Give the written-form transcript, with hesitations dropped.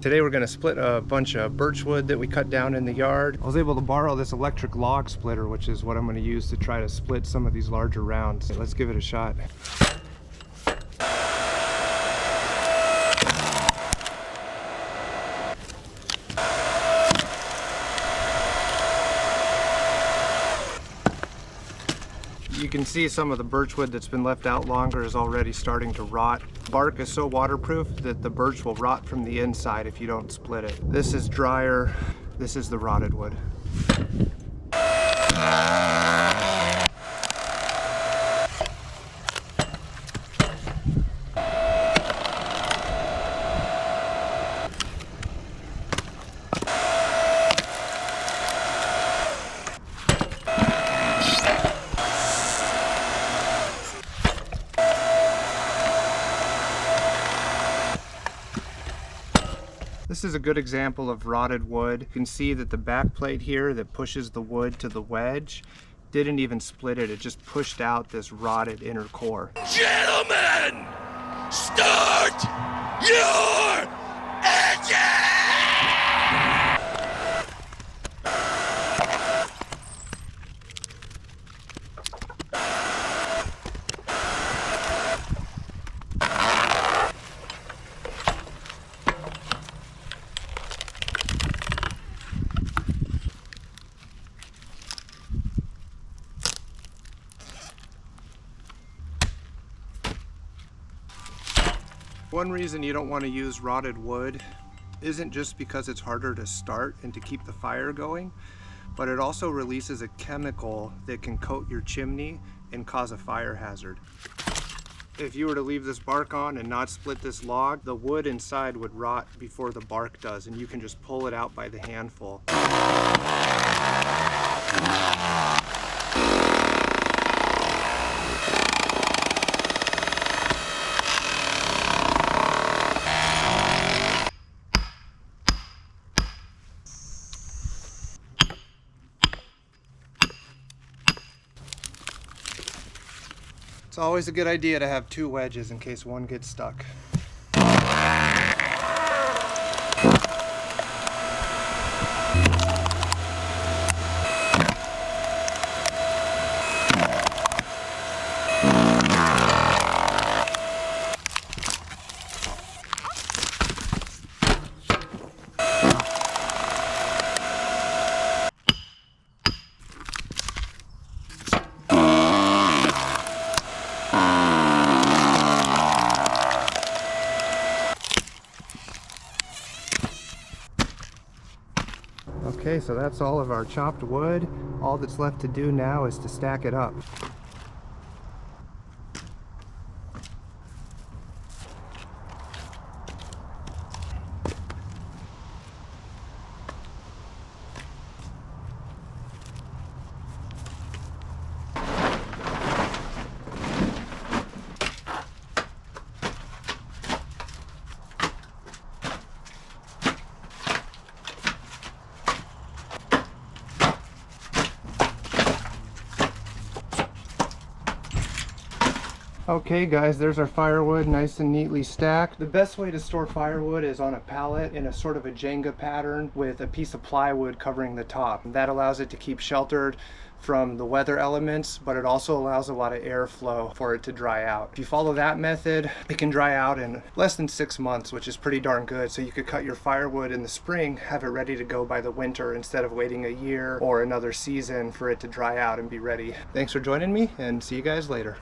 Today we're gonna split a bunch of birchwood that we cut down in the yard. I was able to borrow this electric log splitter, which is what I'm gonna use to try to split some of these larger rounds. Let's give it a shot. You can see some of the birchwood that's been left out longer is already starting to rot. Bark is so waterproof that the birch will rot from the inside if you don't split it. This is drier. This is the rotted wood. This is a good example of rotted wood. You can see that the back plate here that pushes the wood to the wedge didn't even split it. It just pushed out this rotted inner core. Gentlemen, start your engine! One reason you don't want to use rotted wood isn't just because it's harder to start and to keep the fire going, but it also releases a chemical that can coat your chimney and cause a fire hazard. If you were to leave this bark on and not split this log, the wood inside would rot before the bark does, and you can just pull it out by the handful. It's always a good idea to have two wedges in case one gets stuck. Okay, so that's all of our chopped wood. All that's left to do now is to stack it up. Okay guys, there's our firewood nice and neatly stacked. The best way to store firewood is on a pallet in a sort of a Jenga pattern with a piece of plywood covering the top. That allows it to keep sheltered from the weather elements, but it also allows a lot of airflow for it to dry out. If you follow that method, it can dry out in less than 6 months, which is pretty darn good. So you could cut your firewood in the spring, have it ready to go by the winter instead of waiting a year or another season for it to dry out and be ready. Thanks for joining me, and see you guys later.